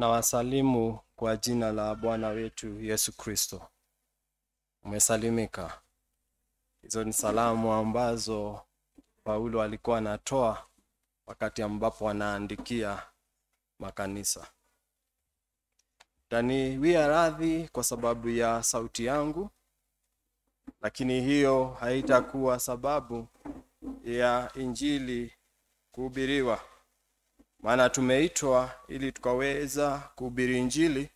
na wasalimu kwa jina la Bwana wetu Yesu Kristo. Umesalimika. Hizo ni salamu ambazo Paulo alikuwa anatoa wakati ambapo anaandikia makanisa. Taniwia radhi kwa sababu ya sauti yangu, lakini hiyo haitakuwa sababu ya injili kuhubiriwa. Maana tumeitwa ili tukaweza kuhubiri injili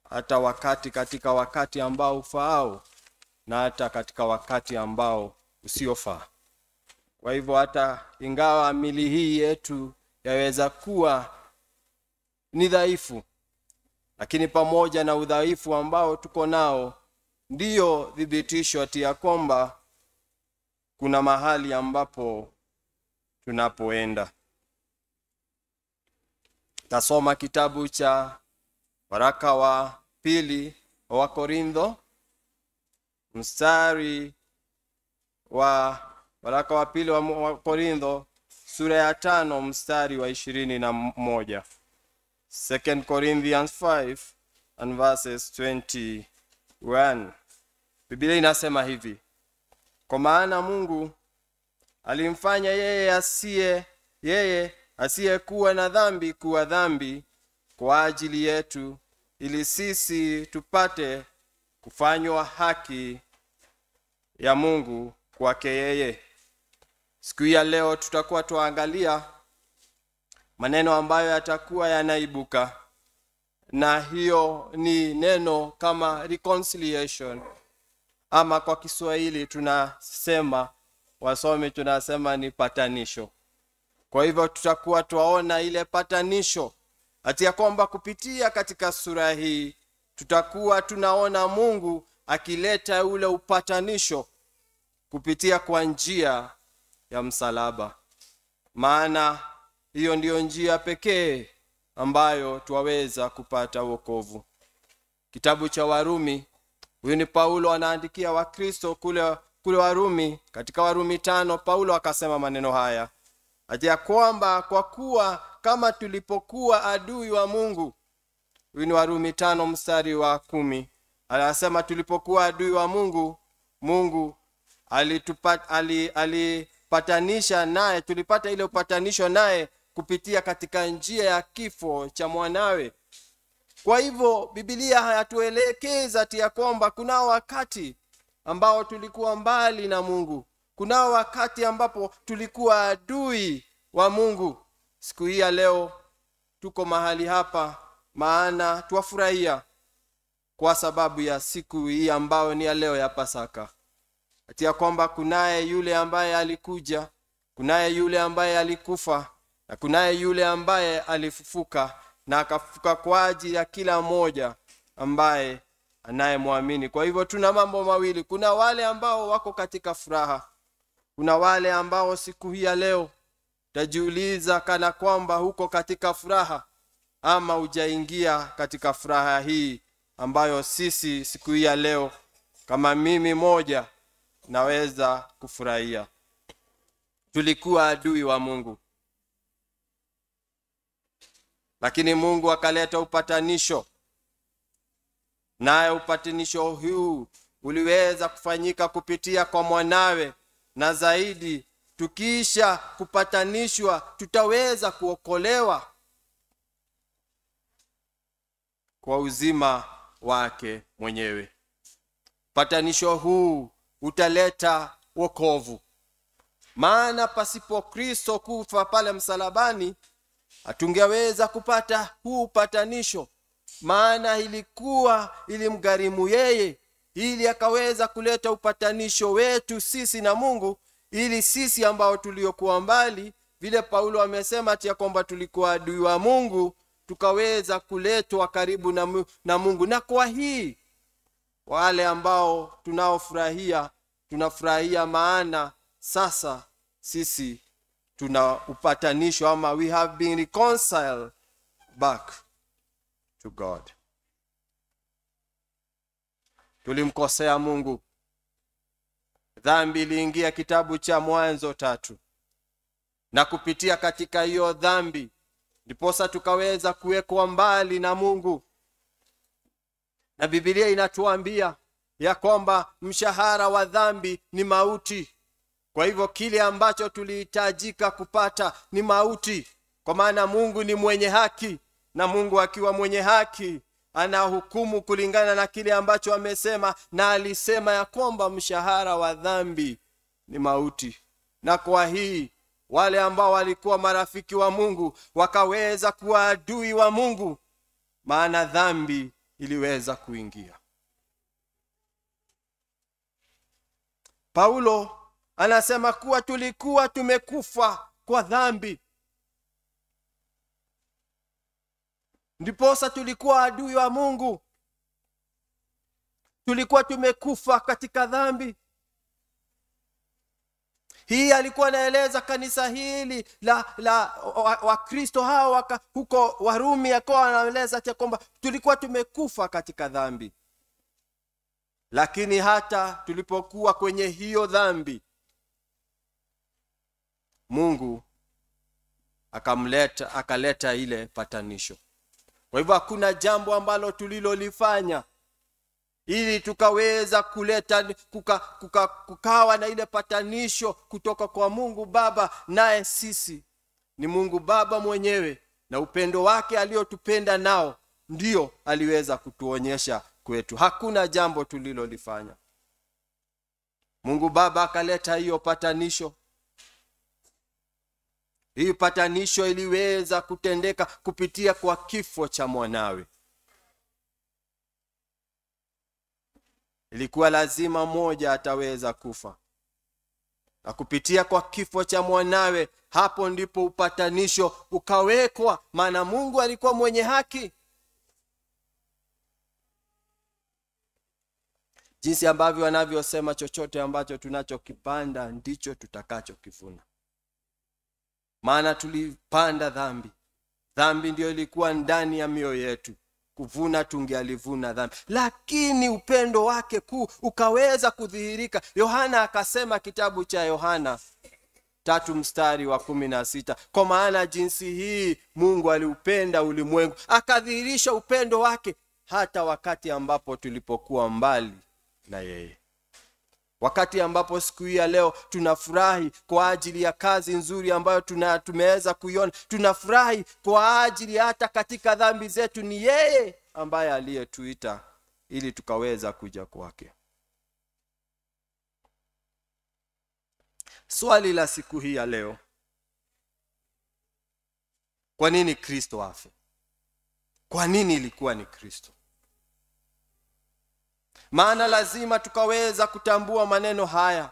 hata katika wakati ambao ufaao na hata katika wakati ambao usiofaa. Kwa hivyo hata ingawa mili hii yetu yaweza kuwa ni dhaifu, lakini pamoja na udhaifu ambao tuko nao, ndio thibitisho ati ya kwamba kuna mahali ambapo tunapoenda. Tasoma kitabu cha waraka wa pili wa Korintho, mstari wa waraka wa pili wa Korintho, sura ya 5 mstari wa 21. 2 Corinthians 5 and verses 21. Biblia inasema hivi: kwa maana Mungu alimfanya yeye asiyekuwa na dhambi kuwa dhambi kwa ajili yetu, ili sisi tupate kufanywa haki ya Mungu kwake yeye. Siku ya leo tutakuwa tuangalia maneno ambayo yatakuwa yanaibuka, na hiyo ni neno kama reconciliation, ama kwa Kiswahili tunasema, wasomi tunasema ni patanisho. Kwa hivyo tutakuwa tuwaona ile patanisho, ati ya kwamba kupitia katika sura hii tutakuwa tunaona Mungu akileta ule upatanisho kupitia kwa njia ya msalaba. Maana hiyo ndiyo njia pekee ambayo tuwaweza kupata wokovu. Kitabu cha Warumi, huyu ni Paulo anaandikia Wakristo kule Warumi. Katika Warumi 5 Paulo akasema maneno haya, ati ya kwamba kwa kuwa kama tulipokuwa adui wa Mungu. Huyu ni Warumi 5 mstari wa 10. Anasema tulipokuwa adui wa Mungu, Mungu alipatanisha naye, tulipata ile upatanisho naye kupitia katika njia ya kifo cha mwanawe. Kwa hivyo Biblia hayatuelekeza ati ya kwamba kuna wakati ambao tulikuwa mbali na Mungu, kuna wakati ambapo tulikuwa adui wa Mungu. Siku hii ya leo tuko mahali hapa, maana tuwafurahia kwa sababu ya siku hii ambayo ni ya leo ya Pasaka. Ati ya kwamba kunaye yule ambaye alikuja, kunaye yule ambaye alikufa, na kunaye yule ambaye alifufuka, na akafufuka kwa ajili ya kila mmoja ambaye anayemwamini. Kwa hivyo tuna mambo mawili: kuna wale ambao wako katika furaha, kuna wale ambao siku hii ya leo tajiuliza kana kwamba huko katika furaha ama hujaingia katika furaha hii ambayo sisi siku hii ya leo kama mimi moja naweza kufurahia. Tulikuwa adui wa Mungu, lakini Mungu akaleta upatanisho, naye upatanisho huu uliweza kufanyika kupitia kwa mwanawe, na zaidi tukisha kupatanishwa tutaweza kuokolewa kwa uzima wake mwenyewe. Patanisho huu utaleta wokovu, maana pasipo Kristo kufa pale msalabani hatungeweza kupata huu upatanisho. Maana ilimgharimu yeye ili akaweza kuleta upatanisho wetu sisi na Mungu, ili sisi ambao tuliokuwa mbali, vile Paulo amesema ati ya kwamba tulikuwa adui wa Mungu, tukaweza kuletwa karibu na Mungu. Na kwa hii wale ambao tunafurahia, maana sasa sisi tuna upatanisho, ama we have been reconciled back to God. Tulimkosea Mungu. Dhambi iliingia kitabu cha Mwanzo 3, na kupitia katika hiyo dhambi ndiposa tukaweza kuwekwa mbali na Mungu. Na Biblia inatuambia ya kwamba mshahara wa dhambi ni mauti. Kwa hivyo kile ambacho tulihitajika kupata ni mauti, kwa maana Mungu ni mwenye haki, na Mungu akiwa mwenye haki anahukumu kulingana na kile ambacho amesema, na alisema ya kwamba mshahara wa dhambi ni mauti. Na kwa hii wale ambao walikuwa marafiki wa Mungu wakaweza kuwa adui wa Mungu, maana dhambi iliweza kuingia. Paulo anasema kuwa tulikuwa tumekufa kwa dhambi, ndiposa tulikuwa adui wa Mungu. Tulikuwa tumekufa katika dhambi. Hii alikuwa anaeleza kanisa hili la Wakristo hao huko Warumi, akawa anaeleza kwamba tulikuwa tumekufa katika dhambi. Lakini hata tulipokuwa kwenye hiyo dhambi, Mungu akaleta ile patanisho. Kwa hivyo hakuna jambo ambalo tulilolifanya ili tukaweza kuleta kukawa na ile patanisho kutoka kwa Mungu Baba, naye sisi ni Mungu Baba mwenyewe, na upendo wake aliotupenda nao ndio aliweza kutuonyesha kwetu. Hakuna jambo tulilolifanya. Mungu Baba akaleta hiyo patanisho. Hii patanisho iliweza kutendeka kupitia kwa kifo cha mwanawe. Ilikuwa lazima mmoja ataweza kufa, na kupitia kwa kifo cha mwanawe, hapo ndipo upatanisho ukawekwa, maana Mungu alikuwa mwenye haki. Jinsi ambavyo wanavyosema, chochote ambacho tunachokipanda ndicho tutakachokivuna. Maana tulipanda dhambi. Dhambi ndio ilikuwa ndani ya mioyo yetu. Kuvuna tungealivuna dhambi, lakini upendo wake kuu ukaweza kudhihirika. Yohana akasema, kitabu cha Yohana 3:16, kwa maana jinsi hii Mungu aliupenda ulimwengu, akadhihirisha upendo wake hata wakati ambapo tulipokuwa mbali na yeye. Wakati ambapo siku hii ya leo tunafurahi kwa ajili ya kazi nzuri ambayo tumeweza kuiona, tunafurahi kwa ajili hata katika dhambi zetu, ni yeye ambaye aliyetuita ili tukaweza kuja kwake. Swali la siku hii ya leo: kwa nini Kristo afe? Kwa nini ilikuwa ni Kristo? Maana lazima tukaweza kutambua maneno haya.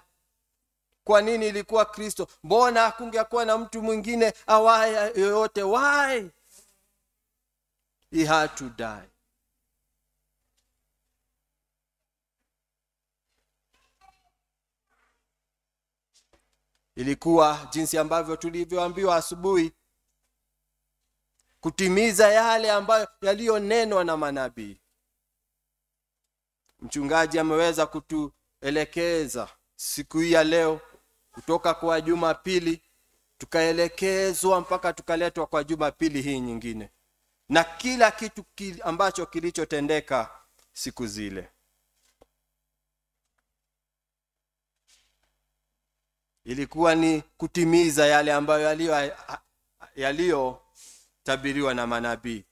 Kwa nini ilikuwa Kristo? Mbona hakungekuwa na mtu mwingine awaye yoyote? Why he had to die? Ilikuwa jinsi ambavyo tulivyoambiwa asubuhi, kutimiza yale ambayo yaliyonenwa na manabii. Mchungaji ameweza kutuelekeza siku hii ya leo kutoka kwa Jumapili, tukaelekezwa mpaka tukaletwa kwa Jumapili hii nyingine, na kila kitu ambacho kilichotendeka siku zile. Ilikuwa ni kutimiza yale ambayo yaliyotabiriwa na manabii.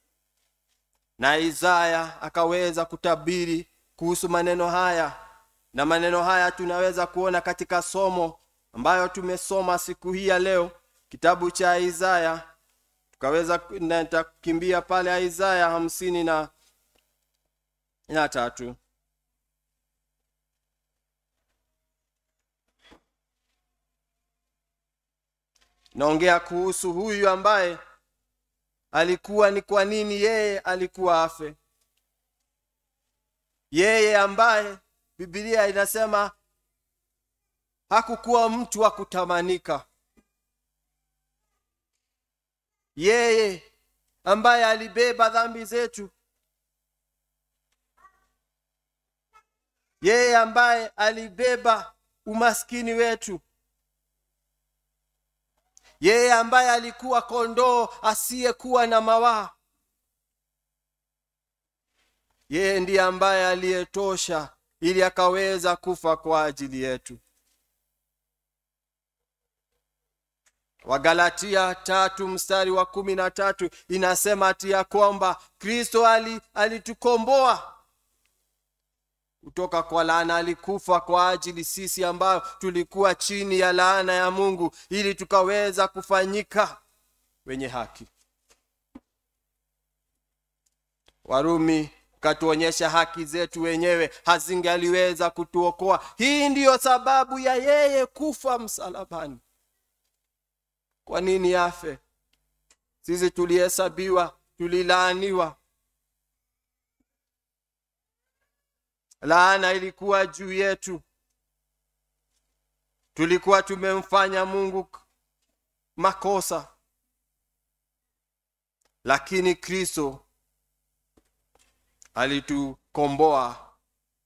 Na Isaya akaweza kutabiri kuhusu maneno haya, na maneno haya tunaweza kuona katika somo ambayo tumesoma siku hii ya leo, kitabu cha Isaya. Tukaweza nitakimbia pale Isaya 53. Naongea kuhusu huyu ambaye alikuwa ni kwa nini yeye alikuwa afe. Yeye ambaye Biblia inasema hakukuwa mtu wa kutamanika. Yeye ambaye alibeba dhambi zetu. Yeye ambaye alibeba umaskini wetu. yeye ambaye alikuwa kondoo asiyekuwa na mawaa, yeye ndiye ambaye aliyetosha ili akaweza kufa kwa ajili yetu. Wagalatia 3:13 inasema ati ya kwamba Kristo alitukomboa kutoka kwa laana. Alikufa kwa ajili sisi ambao tulikuwa chini ya laana ya Mungu, ili tukaweza kufanyika wenye haki. Warumi katuonyesha haki zetu wenyewe hazingaliweza kutuokoa. Hii ndiyo sababu ya yeye kufa msalabani. Kwa nini afe? Sisi tulihesabiwa, tulilaaniwa. Laana ilikuwa juu yetu. Tulikuwa tumemfanya Mungu makosa. Lakini Kristo alitukomboa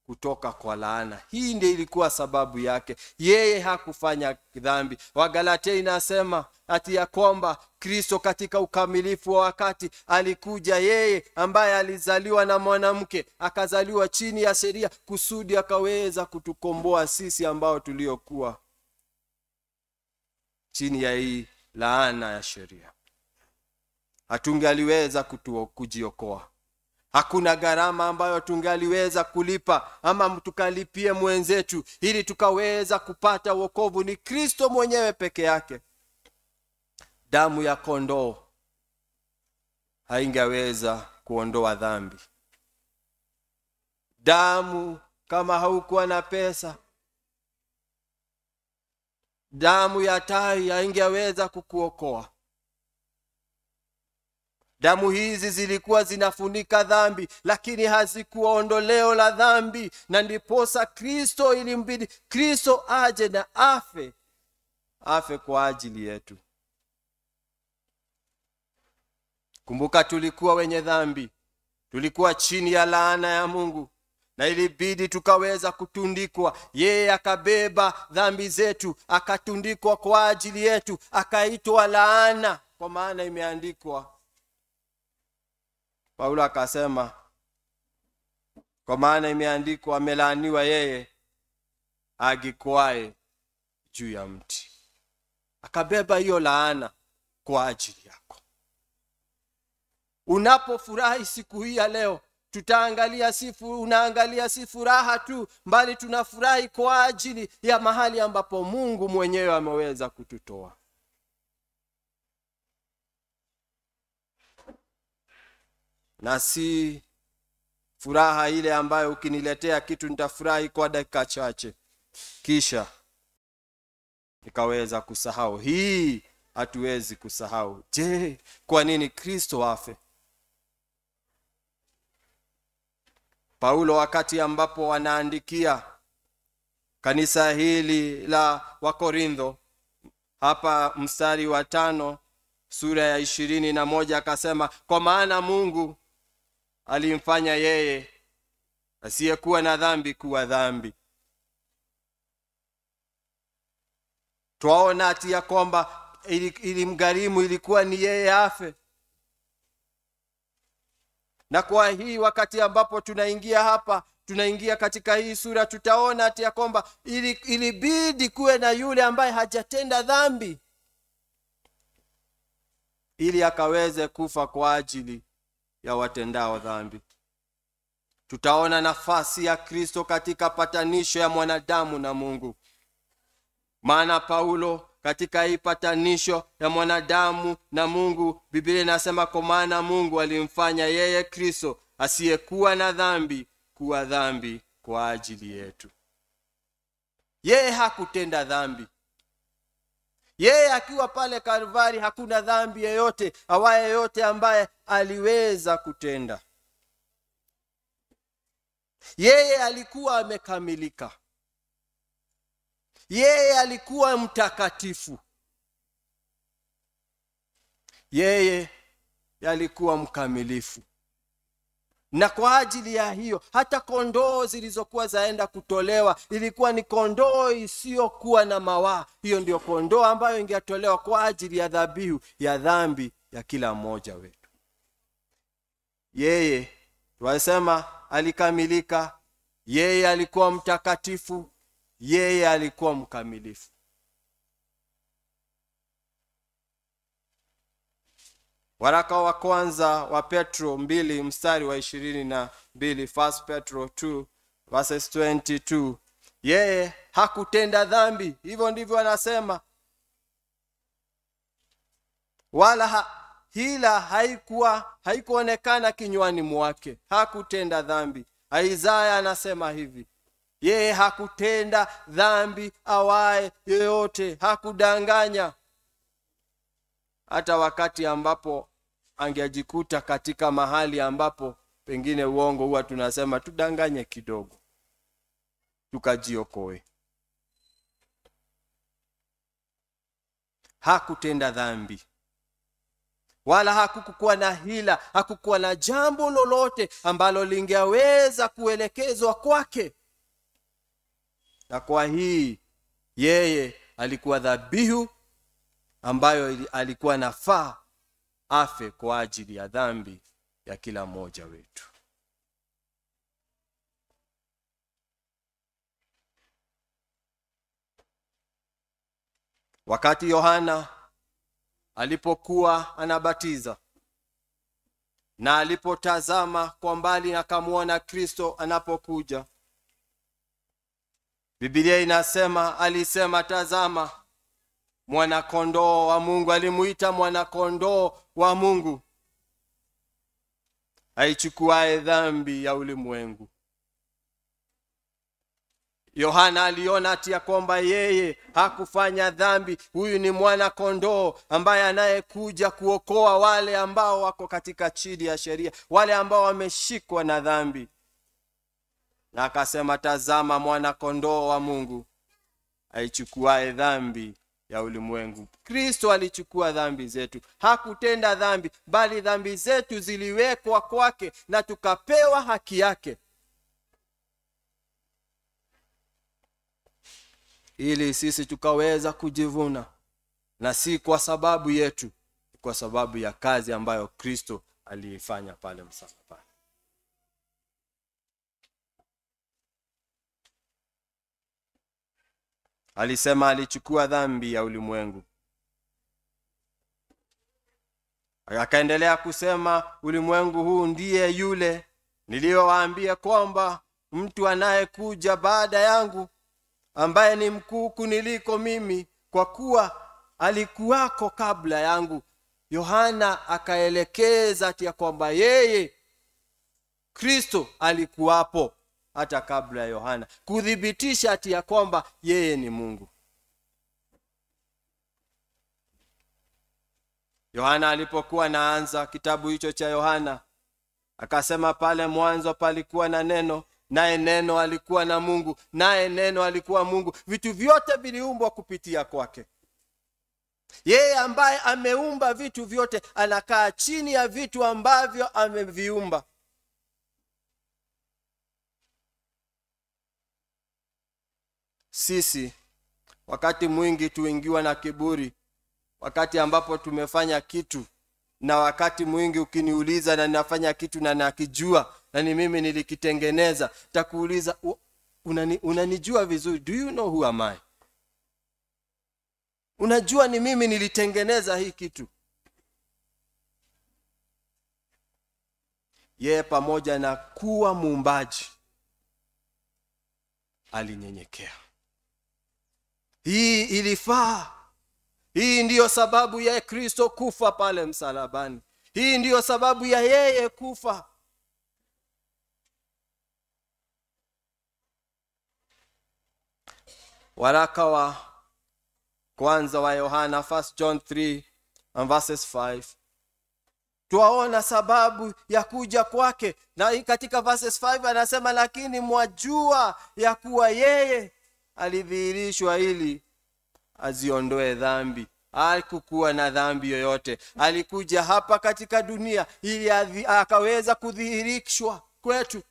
kutoka kwa laana. Hii ndiyo ilikuwa sababu yake. Yeye hakufanya dhambi. Wagalatia inasema ati ya kwamba Kristo katika ukamilifu wa wakati alikuja, yeye ambaye alizaliwa na mwanamke, akazaliwa chini ya sheria, kusudi akaweza kutukomboa sisi ambao tuliokuwa chini ya hii laana ya sheria. Hatungaliweza kujiokoa. Hakuna gharama ambayo tungaliweza kulipa ama tukalipie mwenzetu ili tukaweza kupata wokovu. Ni Kristo mwenyewe peke yake. Damu ya kondoo haingeweza kuondoa dhambi. Damu, kama haukuwa na pesa, damu ya tai haingeweza kukuokoa. Damu hizi zilikuwa zinafunika dhambi, lakini hazikuwa ondoleo la dhambi. Na ndiposa Kristo ilimbidi Kristo aje na afe kwa ajili yetu. Kumbuka, tulikuwa wenye dhambi, tulikuwa chini ya laana ya Mungu, na ilibidi tukaweza kutundikwa. Yeye akabeba dhambi zetu, akatundikwa kwa ajili yetu, akaitwa laana, kwa maana imeandikwa. Paulo akasema, kwa maana imeandikwa, amelaaniwa yeye agikwae juu ya mti. Akabeba hiyo laana kwa ajili yako. Unapofurahi siku hii ya leo, unaangalia si furaha tu, bali tunafurahi kwa ajili ya mahali ambapo Mungu mwenyewe ameweza kututoa. Na si furaha ile ambayo ukiniletea kitu nitafurahi kwa dakika chache kisha nikaweza kusahau. Hii hatuwezi kusahau. Je, kwa nini Kristo afe? Paulo wakati ambapo wanaandikia kanisa hili la Wakorintho, hapa mstari wa 5 sura ya 21, akasema, kwa maana Mungu alimfanya yeye asiyekuwa na dhambi kuwa dhambi. Twaona ati ya kwamba ilimgharimu, ilikuwa ni yeye afe. Na kwa hii wakati ambapo tunaingia katika hii sura, tutaona ati ya kwamba ilibidi kuwe na yule ambaye hajatenda dhambi ili akaweze kufa kwa ajili ya watendao dhambi. Tutaona nafasi ya Kristo katika patanisho ya mwanadamu na Mungu. Maana Paulo katika hii patanisho ya mwanadamu na Mungu, Biblia inasema, kwa maana Mungu alimfanya yeye Kristo asiyekuwa na dhambi kuwa dhambi kwa ajili yetu. Yeye hakutenda dhambi. Yeye akiwa pale Kalvari, hakuna dhambi yoyote awaye yote ambaye aliweza kutenda. Yeye alikuwa amekamilika. Yeye alikuwa mtakatifu. Yeye alikuwa mkamilifu. Na kwa ajili ya hiyo, hata kondoo zilizokuwa zaenda kutolewa ilikuwa ni kondoo isiyokuwa na mawaa. Hiyo ndio kondoo ambayo ingetolewa kwa ajili ya dhabihu ya dhambi ya kila mmoja wetu. Yeye tunasema alikamilika, yeye alikuwa mtakatifu, yeye alikuwa mkamilifu. Waraka wa kwanza wa Petro 2 mstari wa 22, 1 Petro 2 verses 22. Yeye hakutenda dhambi, hivyo ndivyo anasema. Wala hila haikuonekana kinywani mwake. Hakutenda dhambi. Isaya anasema hivi: yeye hakutenda dhambi awaye yoyote, hakudanganya. Hata wakati ambapo angejikuta katika mahali ambapo pengine uongo, huwa tunasema tudanganye kidogo tukajiokoe. Hakutenda dhambi, wala hakukuwa na hila, hakukuwa na jambo lolote ambalo lingeweza kuelekezwa kwake. Na kwa hii yeye alikuwa dhabihu ambayo alikuwa nafaa afe kwa ajili ya dhambi ya kila mmoja wetu. Wakati Yohana alipokuwa anabatiza na alipotazama kwa mbali na akamwona Kristo anapokuja, Biblia inasema alisema, tazama mwana kondoo wa Mungu. Alimuita mwana kondoo wa Mungu aichukuaye dhambi ya ulimwengu. Yohana aliona ati ya kwamba yeye hakufanya dhambi. Huyu ni mwana kondoo ambaye anayekuja kuokoa wale ambao wako katika chini ya sheria, wale ambao wameshikwa na dhambi. Na akasema, tazama mwana kondoo wa Mungu aichukuaye dhambi ya ulimwengu. Kristo alichukua dhambi zetu. Hakutenda dhambi, bali dhambi zetu ziliwekwa kwake na tukapewa haki yake, ili sisi tukaweza kujivuna, na si kwa sababu yetu, kwa sababu ya kazi ambayo Kristo aliifanya pale msalabani. Alisema alichukua dhambi ya ulimwengu. Akaendelea kusema, ulimwengu huu ndiye yule niliyowaambia kwamba mtu anayekuja baada yangu, ambaye ni mkuu kuniliko mimi, kwa kuwa alikuwako kabla yangu. Yohana akaelekeza ati kwamba yeye Kristo alikuwapo hata kabla ya Yohana, kudhibitisha ati ya kwamba yeye ni Mungu. Yohana alipokuwa naanza kitabu hicho cha Yohana, akasema pale mwanzo palikuwa na neno, naye neno alikuwa na Mungu, naye neno alikuwa Mungu. Vitu vyote viliumbwa kupitia kwake. Yeye ambaye ameumba vitu vyote anakaa chini ya vitu ambavyo ameviumba. Sisi wakati mwingi tuingiwa na kiburi wakati ambapo tumefanya kitu, na wakati mwingi ukiniuliza na ninafanya kitu na nakijua na ni mimi nilikitengeneza, takuuliza, unanijua vizuri? Do you know who am I? Unajua ni mimi nilitengeneza hii kitu? Yeye pamoja na kuwa muumbaji alinyenyekea. Hii ilifaa. Hii ndiyo sababu ya Kristo kufa pale msalabani. Hii ndiyo sababu ya yeye kufa. Waraka wa kwanza wa Yohana, 1 John 3 and verses 5. Tuwaona sababu ya kuja kwake. Na katika verses 5 anasema, lakini mwajua ya kuwa yeye alidhihirishwa ili aziondoe dhambi. Hakukuwa na dhambi yoyote. Alikuja hapa katika dunia ili akaweza kudhihirishwa kwetu.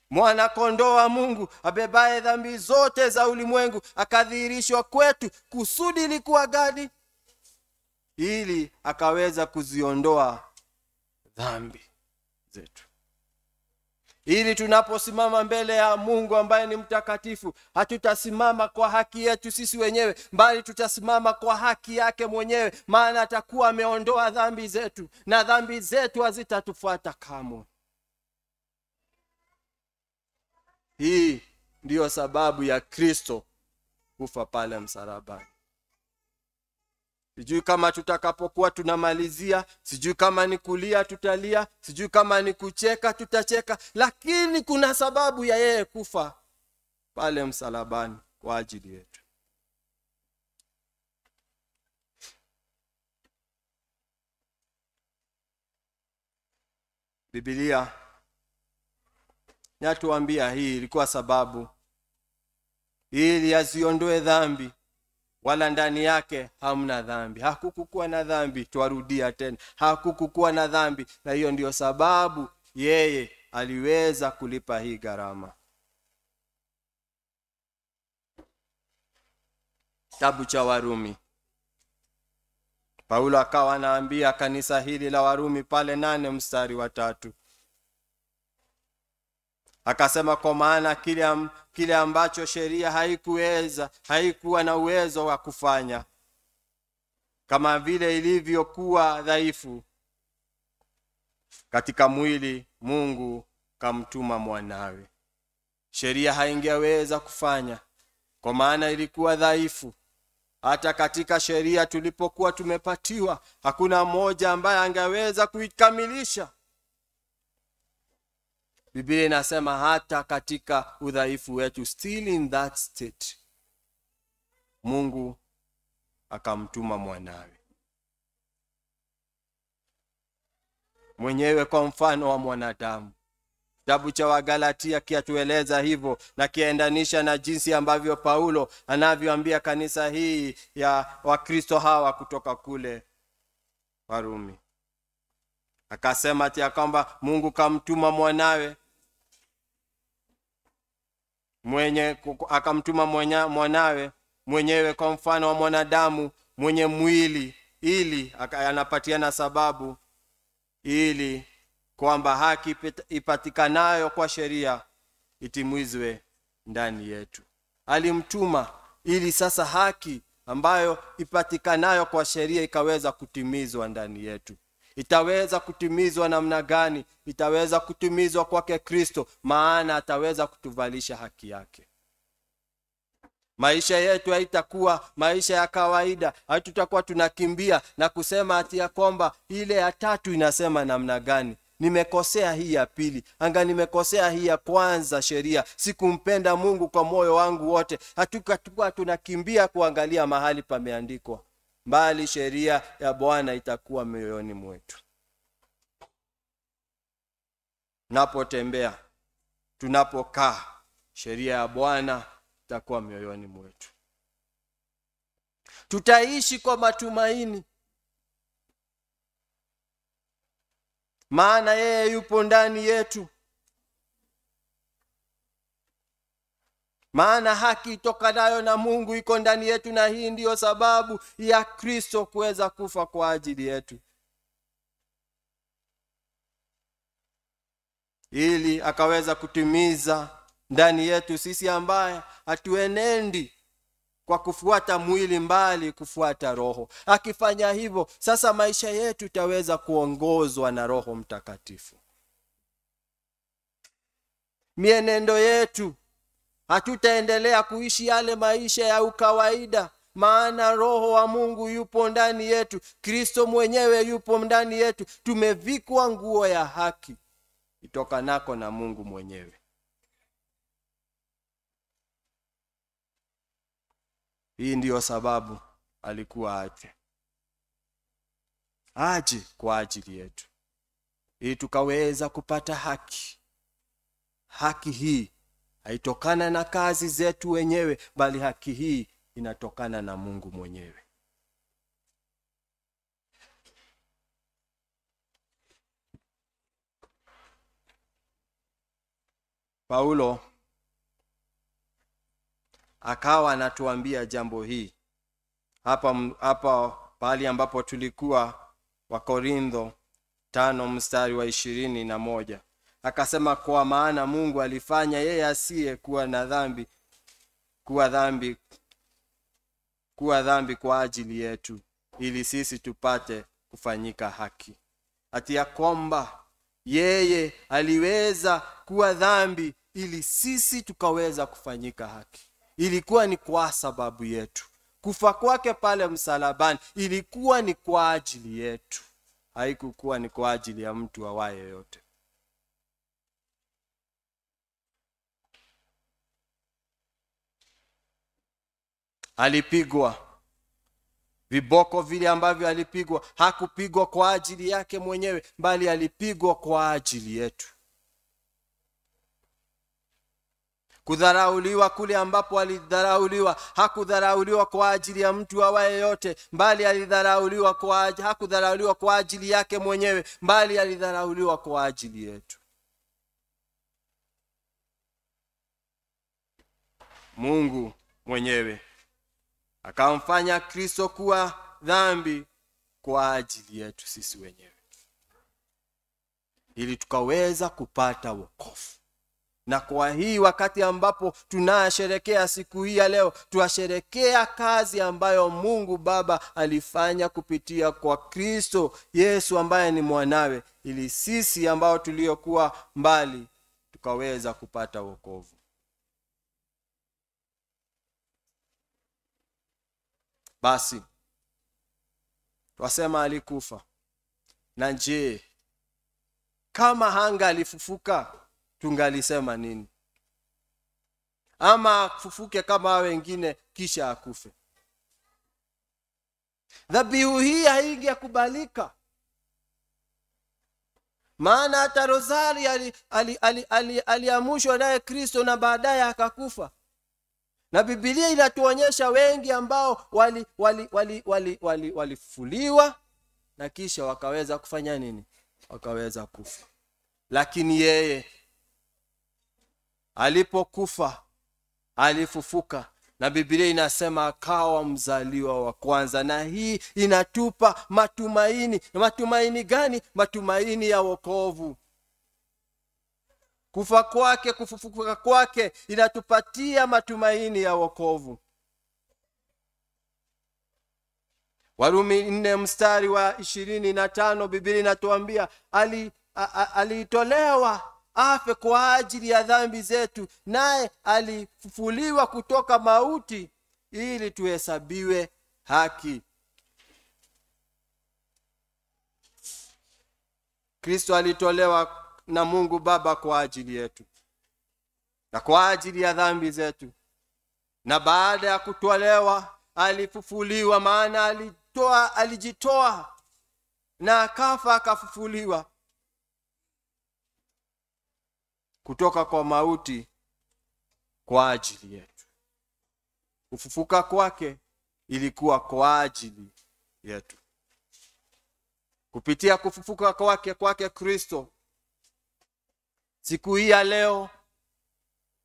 Mwana kondoo wa Mungu abebaye dhambi zote za ulimwengu akadhihirishwa kwetu. Kusudi lilikuwa gani? Ili akaweza kuziondoa dhambi zetu. Ili tunaposimama mbele ya Mungu ambaye ni mtakatifu, hatutasimama kwa haki yetu sisi wenyewe, bali tutasimama kwa haki yake mwenyewe, maana atakuwa ameondoa dhambi zetu na dhambi zetu hazitatufuata kamwe. Hii ndiyo sababu ya Kristo kufa pale msalabani. Sijui kama tutakapokuwa tunamalizia, sijui kama ni kulia tutalia, sijui kama ni kucheka tutacheka, lakini kuna sababu ya yeye kufa pale msalabani kwa ajili yetu. Biblia inatuambia hii ilikuwa sababu ili aziondoe dhambi, wala ndani yake hamna dhambi. Hakukukuwa na dhambi, tuarudia tena, hakukukuwa na dhambi, na hiyo ndiyo sababu yeye aliweza kulipa hii gharama. Kitabu cha Warumi, Paulo akawa anaambia kanisa hili la Warumi pale 8 mstari wa 3. Akasema, kwa maana kile ambacho sheria haikuwa na uwezo wa kufanya, kama vile ilivyokuwa dhaifu katika mwili, Mungu kamtuma mwanawe. Sheria haingeweza kufanya kwa maana ilikuwa dhaifu. Hata katika sheria tulipokuwa tumepatiwa, hakuna mmoja ambaye angeweza kuikamilisha. Biblia inasema hata katika udhaifu wetu, still in that state, Mungu akamtuma mwanawe mwenyewe kwa mfano wa mwanadamu. Kitabu cha Wagalatia kiatueleza hivyo na kiendanisha na jinsi ambavyo Paulo anavyoambia kanisa hii ya Wakristo hawa kutoka kule Warumi. Akasema ati kwamba Mungu kamtuma mwanawe mwanawe mwenyewe kwa mfano wa mwanadamu mwenye mwili, ili anapatiana sababu ili kwamba haki ipatikanayo kwa sheria itimizwe ndani yetu. Alimtuma ili sasa haki ambayo ipatikanayo kwa sheria ikaweza kutimizwa ndani yetu. Itaweza kutimizwa namna gani? Itaweza kutimizwa kwake Kristo, maana ataweza kutuvalisha haki yake. Maisha yetu haitakuwa maisha ya kawaida. Hatutakuwa tunakimbia na kusema ati ya kwamba ile ya 3 inasema namna gani, nimekosea hii ya pili, nimekosea hii ya kwanza, sheria, sikumpenda Mungu kwa moyo wangu wote. Hatukatukua tunakimbia kuangalia mahali pameandikwa, bali sheria ya Bwana itakuwa mioyoni mwetu. Tunapotembea, tunapokaa, sheria ya Bwana itakuwa mioyoni mwetu. Tutaishi kwa matumaini, maana yeye yupo ndani yetu. Maana haki itokanayo na Mungu iko ndani yetu, na hii ndiyo sababu ya Kristo kuweza kufa kwa ajili yetu, ili akaweza kutimiza ndani yetu sisi ambaye hatuenendi kwa kufuata mwili, mbali kufuata roho. Akifanya hivyo, sasa maisha yetu itaweza kuongozwa na Roho Mtakatifu. Mienendo yetu, hatutaendelea kuishi yale maisha ya ukawaida, maana Roho wa Mungu yupo ndani yetu. Kristo mwenyewe yupo ndani yetu. Tumevikwa nguo ya haki itokanako na Mungu mwenyewe. Hii ndiyo sababu alikuwa aje kwa ajili yetu, ili tukaweza kupata haki. Haki hii haitokana na kazi zetu wenyewe, bali haki hii inatokana na Mungu mwenyewe. Paulo akawa anatuambia jambo hii hapa pahali ambapo tulikuwa, Wakorintho 5 mstari wa 21. Akasema, kwa maana Mungu alifanya yeye asiye kuwa na dhambi kuwa dhambi kwa ajili yetu, ili sisi tupate kufanyika haki. Ati ya kwamba yeye aliweza kuwa dhambi ili sisi tukaweza kufanyika haki. Ilikuwa ni kwa sababu yetu. Kufa kwake pale msalabani ilikuwa ni kwa ajili yetu. Haikukuwa ni kwa ajili ya mtu awaye yote. Alipigwa viboko vile ambavyo alipigwa, hakupigwa kwa ajili yake mwenyewe, bali alipigwa kwa ajili yetu. Kudharauliwa kule ambapo alidharauliwa, hakudharauliwa kwa ajili ya mtu awaye yote, bali hakudharauliwa kwa ajili yake mwenyewe, bali alidharauliwa kwa ajili yetu. Mungu mwenyewe akamfanya Kristo kuwa dhambi kwa ajili yetu sisi wenyewe, ili tukaweza kupata wokovu. Na kwa hii wakati ambapo tunasherehekea siku hii ya leo, tuasherehekea kazi ambayo Mungu Baba alifanya kupitia kwa Kristo Yesu ambaye ni mwanawe, ili sisi ambao tuliokuwa mbali tukaweza kupata wokovu. Basi twasema alikufa. Na je, kama hanga alifufuka, tungalisema nini? Ama kufufuke kama wengine kisha akufe? Dhabihu hii haingekubalika. Maana hata rozari aliamushwa naye Kristo na baadaye akakufa. Na Biblia inatuonyesha wengi ambao walifufuliwa na kisha wakaweza kufanya nini? Wakaweza kufa. Lakini yeye alipokufa alifufuka, na Biblia inasema akawa mzaliwa wa kwanza. Na hii inatupa matumaini. Matumaini gani? Matumaini ya wokovu. Kufa kwake, kufufuka kwake inatupatia matumaini ya wokovu. Warumi 4 mstari wa 25, Biblia inatuambia alitolewa afe kwa ajili ya dhambi zetu, naye alifufuliwa kutoka mauti ili tuhesabiwe haki. Kristo alitolewa na Mungu Baba kwa ajili yetu na kwa ajili ya dhambi zetu. Na baada ya kutolewa alifufuliwa, maana alijitoa na akafa akafufuliwa kutoka kwa mauti kwa ajili yetu. Kufufuka kwake ilikuwa kwa ajili yetu. Kupitia kufufuka kwake Kristo, siku hii ya leo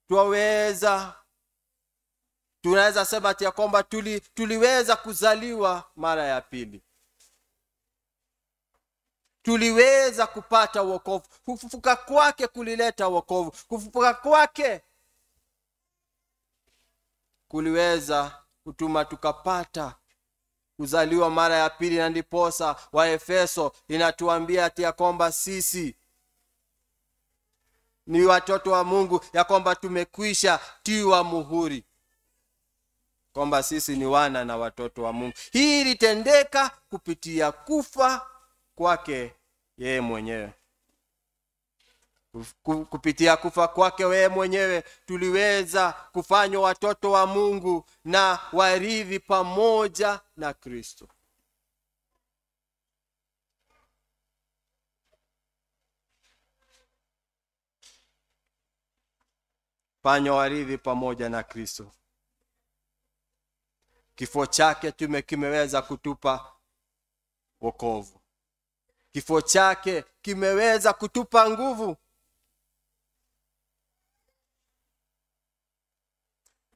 tunaweza sema ati ya kwamba tuliweza kuzaliwa mara ya pili. Tuliweza kupata wokovu. Kufufuka kwake kulileta wokovu. Kufufuka kwake kuliweza kutuma tukapata kuzaliwa mara ya pili. Na ndiposa Waefeso inatuambia ati ya kwamba sisi ni watoto wa Mungu, ya kwamba tumekwisha tiwa muhuri, kwamba sisi ni wana na watoto wa Mungu. Hii ilitendeka kupitia kufa kwake yeye mwenyewe. Kupitia kufa kwake yeye mwenyewe tuliweza kufanywa watoto wa Mungu na warithi pamoja na Kristo. Fanywa warithi pamoja na Kristo. Kifo chake kimeweza kutupa wokovu. Kifo chake kimeweza kutupa nguvu.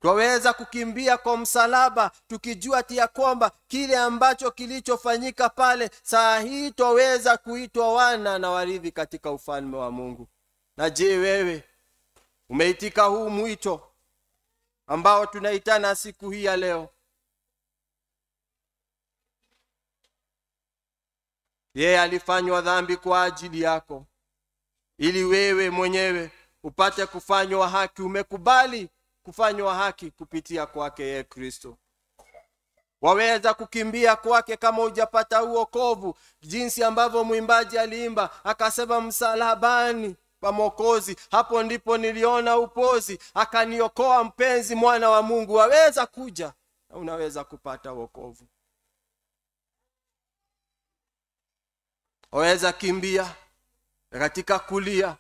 Twaweza kukimbia kwa msalaba tukijua ya kwamba kile ambacho kilichofanyika pale, saa hii twaweza kuitwa wana na warithi katika ufalme wa Mungu. Na je, wewe umeitika huu mwito ambao tunaitana siku hii ya leo? Yeye alifanywa dhambi kwa ajili yako, ili wewe mwenyewe upate kufanywa haki. Umekubali kufanywa haki kupitia kwake yeye Kristo. Waweza kukimbia kwake kama hujapata wokovu, jinsi ambavyo mwimbaji aliimba akasema, msalabani pa Mwokozi, hapo ndipo niliona upozi, akaniokoa mpenzi mwana wa Mungu. Waweza kuja na unaweza kupata wokovu. Waweza kimbia katika kulia,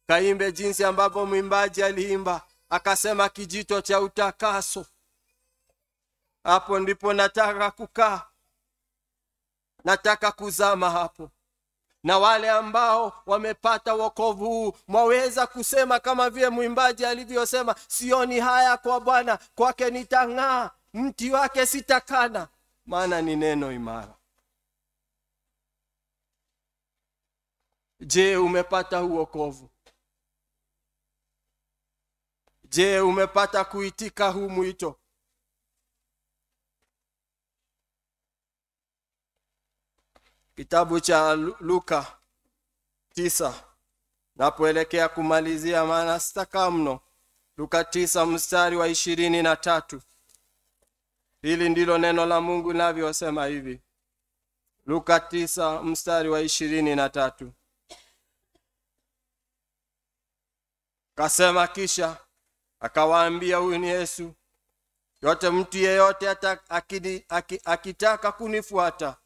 kaimbe jinsi ambavyo mwimbaji aliimba akasema, kijito cha utakaso, hapo ndipo nataka kukaa, nataka kuzama hapo. Na wale ambao wamepata wokovu huu, mwaweza kusema kama vile mwimbaji alivyosema, sioni haya kwa Bwana, kwake nitang'aa, mti wake sitakana, maana ni neno imara. Je, umepata wokovu? Je, umepata kuitika huu mwito? Kitabu cha Luka 9, napoelekea kumalizia maana sitaka mno. Luka 9 mstari wa 23. Hili ndilo neno la Mungu linavyosema hivi. Luka 9 mstari wa 23. Kasema, kisha akawaambia, huyu ni Yesu, yote mtu yeyote akitaka kunifuata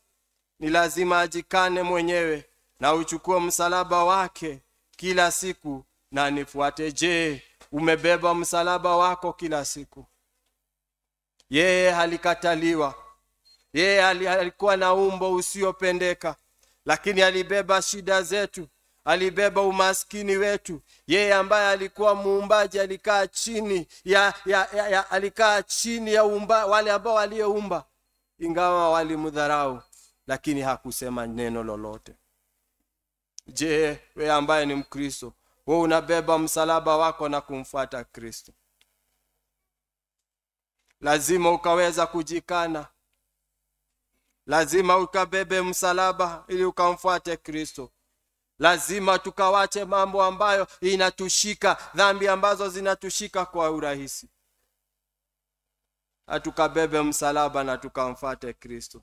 ni lazima ajikane mwenyewe na uchukue msalaba wake kila siku na nifuate. Je, umebeba msalaba wako kila siku? Yeye alikataliwa. Yeye alikuwa na umbo usiopendeka, lakini alibeba shida zetu, alibeba umaskini wetu. Yeye ambaye alikuwa muumbaji alikaa chini alikaa chini ya wale ambao walioumba, ingawa walimdharau, lakini hakusema neno lolote. Je, wewe ambaye ni Mkristo, wewe unabeba msalaba wako na kumfuata Kristo? Lazima ukaweza kujikana. Lazima ukabebe msalaba ili ukamfuate Kristo. Lazima tukawache mambo ambayo inatushika, dhambi ambazo zinatushika kwa urahisi. Atukabebe msalaba na tukamfuate Kristo.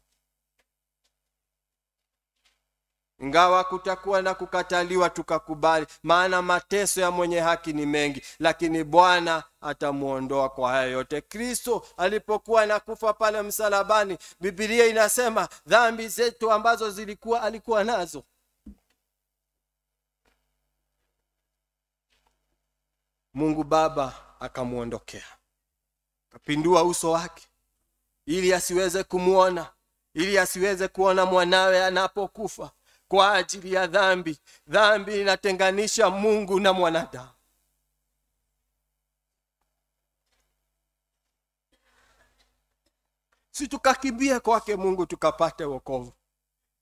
Ingawa kutakuwa na kukataliwa, tukakubali, maana mateso ya mwenye haki ni mengi, lakini Bwana atamuondoa kwa haya yote. Kristo alipokuwa nakufa pale msalabani, Biblia inasema dhambi zetu ambazo alikuwa nazo, Mungu Baba akamuondokea, akapindua uso wake ili asiweze kumuona, ili asiweze kuona mwanawe anapokufa kwa ajili ya dhambi. Dhambi inatenganisha Mungu na mwanadamu. Si tukakimbia kwake Mungu tukapate wokovu.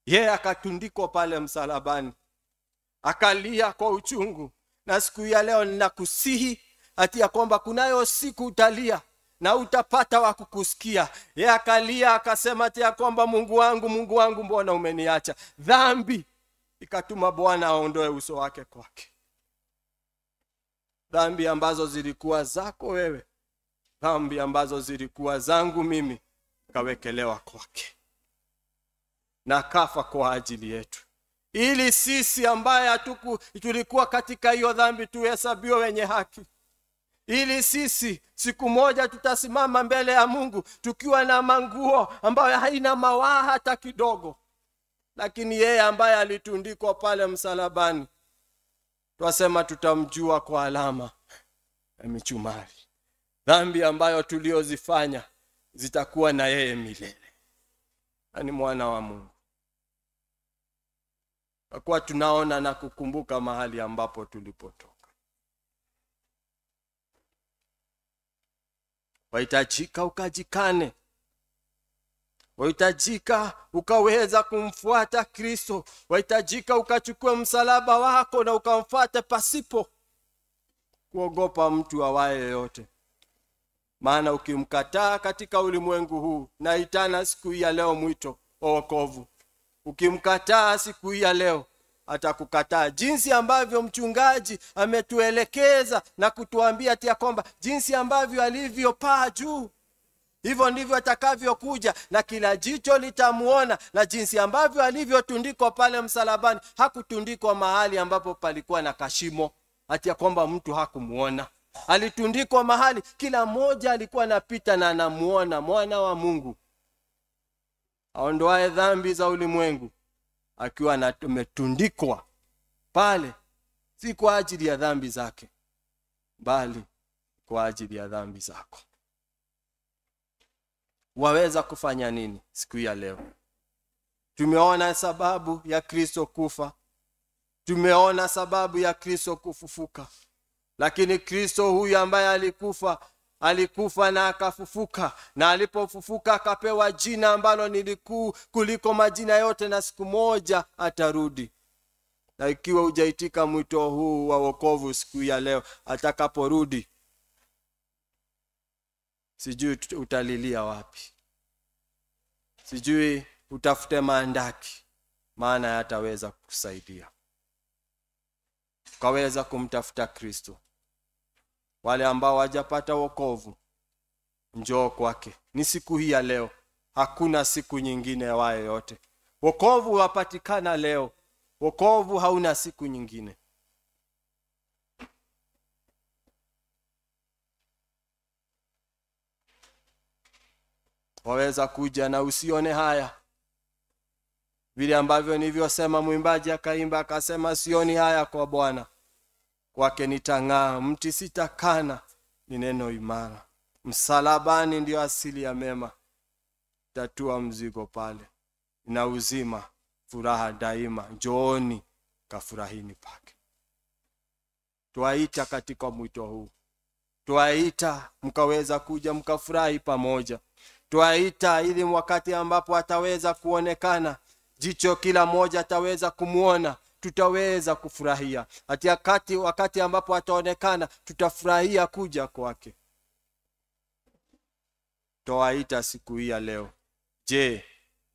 Yeye akatundikwa pale msalabani, akalia kwa uchungu. Na siku ya leo ninakusihi ati ya kwamba kunayo siku utalia na utapata wa kukusikia. Yeye akalia akasema ati ya kwamba, Mungu wangu, Mungu wangu, mbona umeniacha? Dhambi ikatuma Bwana aondoe uso wake kwake. Dhambi ambazo zilikuwa zako wewe, dhambi ambazo zilikuwa zangu mimi, kawekelewa kwake na kafa kwa ajili yetu, ili sisi ambaye tulikuwa katika hiyo dhambi tuhesabiwe wenye haki. Ili sisi siku moja tutasimama mbele ya Mungu tukiwa na manguo ambayo haina mawaa hata kidogo. Lakini yeye ambaye alitundikwa pale msalabani, twasema tutamjua kwa alama ya michumari. Dhambi ambayo tuliozifanya zitakuwa na yeye milele. Ni mwana wa Mungu. Kwa tunaona na kukumbuka mahali ambapo tulipotoka. wahitajika ukajikane, wahitajika ukaweza kumfuata Kristo, wahitajika ukachukue msalaba wako na ukamfuate pasipo kuogopa mtu awaye yote. Maana ukimkataa katika ulimwengu huu, na itana siku hii ya leo mwito wa wokovu, ukimkataa siku hii ya leo, atakukataa jinsi ambavyo mchungaji ametuelekeza na kutuambia ati kwamba jinsi ambavyo alivyopaa juu, hivyo ndivyo atakavyokuja, na kila jicho litamuona. Na jinsi ambavyo alivyotundikwa pale msalabani, hakutundikwa mahali ambapo palikuwa na kashimo ati kwamba mtu hakumuona. Alitundikwa mahali kila mmoja alikuwa anapita na anamuona, mwana wa Mungu aondoaye dhambi za ulimwengu, akiwa ametundikwa pale, si kwa ajili ya dhambi zake, bali kwa ajili ya dhambi zako. Waweza kufanya nini siku ya leo? Tumeona sababu ya Kristo kufa, tumeona sababu ya Kristo kufufuka. Lakini Kristo huyu ambaye alikufa na akafufuka, na alipofufuka akapewa jina ambalo ni likuu kuliko majina yote, na siku moja atarudi. Na ikiwa hujaitika mwito huu wa wokovu siku ya leo, atakaporudi, sijui utalilia wapi, sijui utafute maandaki, maana hataweza kusaidia. Kaweza kumtafuta Kristo. Wale ambao hawajapata wokovu, njoo kwake. Ni siku hii ya leo, hakuna siku nyingine ya wae yote. Wokovu wapatikana leo, wokovu hauna siku nyingine. Waweza kuja na usione haya, vile ambavyo nilivyosema. Mwimbaji akaimba akasema, sioni haya kwa Bwana, kwake nitang'aa. Mti sitakana, ni neno imara. Msalabani ndio asili ya mema, tatua mzigo pale, na uzima, furaha daima. Njooni kafurahini pake. Tuwaita katika mwito huu, tuwaita mkaweza kuja mkafurahi pamoja. Tuwaita ili wakati ambapo ataweza kuonekana, jicho kila moja ataweza kumuona, tutaweza kufurahia. Wakati ambapo ataonekana, tutafurahia kuja kwake. Tuwaita siku hii ya leo. Je,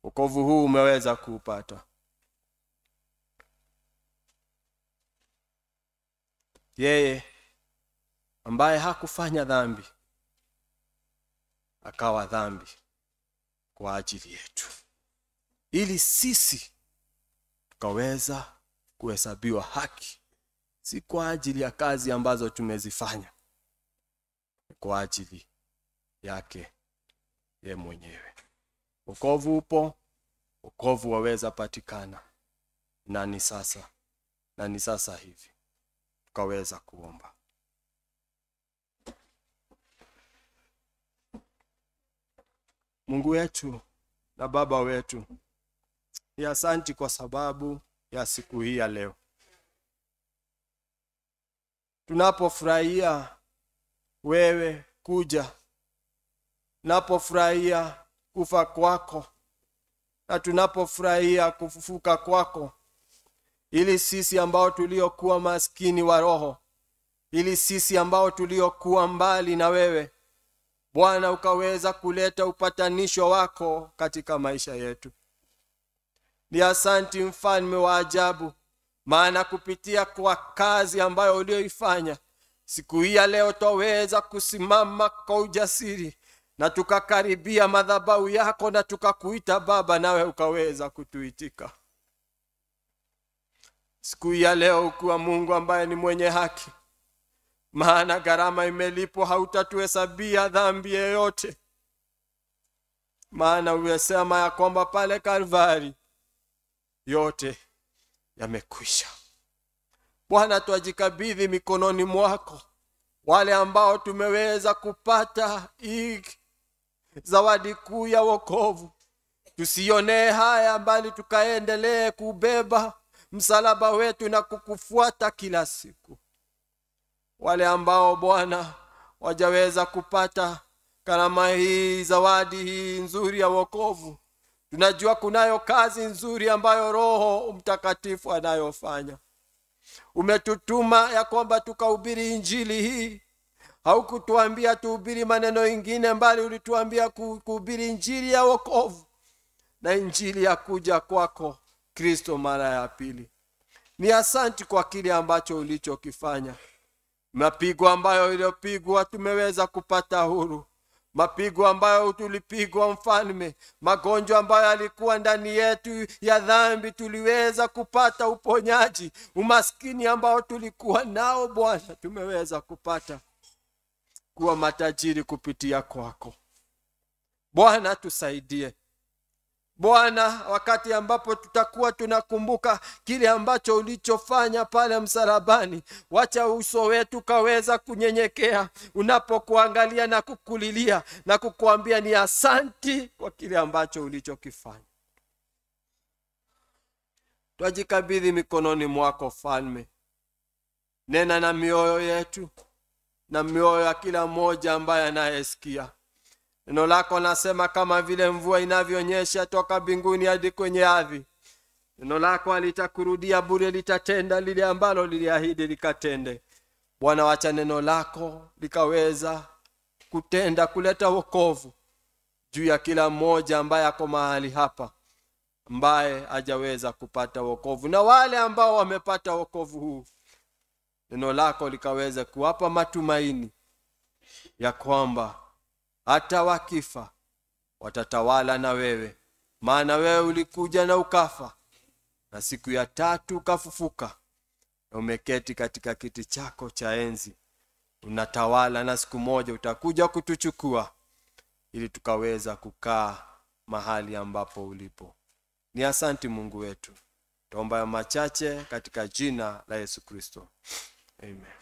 wokovu huu umeweza kuupata? Yeye ambaye hakufanya dhambi akawa dhambi kwa ajili yetu, ili sisi tukaweza kuhesabiwa haki, si kwa ajili ya kazi ambazo tumezifanya, kwa ajili yake ye mwenyewe. Wokovu upo, wokovu waweza patikana, na ni sasa hivi tukaweza kuomba. Mungu wetu na Baba wetu, ni asante kwa sababu ya siku hii ya leo. Tunapofurahia wewe kuja, tunapofurahia kufa kwako, na tunapofurahia kufufuka kwako, ili sisi ambao tuliokuwa maskini wa roho, ili sisi ambao tuliokuwa mbali na wewe, Bwana, ukaweza kuleta upatanisho wako katika maisha yetu. Ni asante mfalme wa ajabu, maana kupitia kwa kazi ambayo ulioifanya, siku hii ya leo twaweza kusimama kwa ujasiri na tukakaribia madhabahu yako na tukakuita Baba, nawe ukaweza kutuitika. Siku hii ya leo ukiwa Mungu ambaye ni mwenye haki, maana gharama imelipwa, hautatuhesabia dhambi yoyote. Maana umesema ya kwamba pale Kalvari yote yamekwisha. Bwana, twajikabidhi mikononi mwako wale ambao tumeweza kupata hii zawadi kuu ya wokovu. Tusionee haya, bali tukaendelee kubeba msalaba wetu na kukufuata kila siku. Wale ambao Bwana wajaweza kupata karama hii, zawadi hii nzuri ya wokovu. Tunajua kunayo kazi nzuri ambayo Roho Mtakatifu anayofanya. Umetutuma ya kwamba tukahubiri injili hii. Haukutuambia tuhubiri maneno mengine, bali ulituambia kuhubiri injili ya wokovu na injili ya kuja kwako Kristo mara ya pili. Ni asante kwa kile ambacho ulichokifanya. Mapigo ambayo iliyopigwa tumeweza kupata huru. Mapigo ambayo tulipigwa Mfalme, magonjwa ambayo yalikuwa ndani yetu ya dhambi tuliweza kupata uponyaji. Umaskini ambao tulikuwa nao Bwana tumeweza kupata kuwa matajiri kupitia kwako. Bwana tusaidie. Bwana, wakati ambapo tutakuwa tunakumbuka kile ambacho ulichofanya pale msalabani, wacha uso wetu kaweza kunyenyekea unapokuangalia na kukulilia na kukuambia ni asanti kwa kile ambacho ulichokifanya. Twajikabidhi mikononi mwako Mfalme. Nena na mioyo yetu na mioyo ya kila mmoja ambaye anayesikia. Neno lako nasema kama vile mvua inavyonyesha toka mbinguni hadi kwenye ardhi, neno lako halitakurudia bure, litatenda lile ambalo liliahidi likatende. Bwana, wacha neno lako likaweza kutenda, kuleta wokovu juu ya kila mmoja ambaye ako mahali hapa, ambaye hajaweza kupata wokovu, na wale ambao wamepata wokovu huu, neno lako likaweza kuwapa matumaini ya kwamba hata wakifa watatawala na wewe. Maana wewe ulikuja na ukafa, na siku ya tatu ukafufuka, na umeketi katika kiti chako cha enzi. Unatawala, na siku moja utakuja kutuchukua ili tukaweza kukaa mahali ambapo ulipo. Ni asante Mungu wetu. Tuomba machache katika jina la Yesu Kristo. Amen.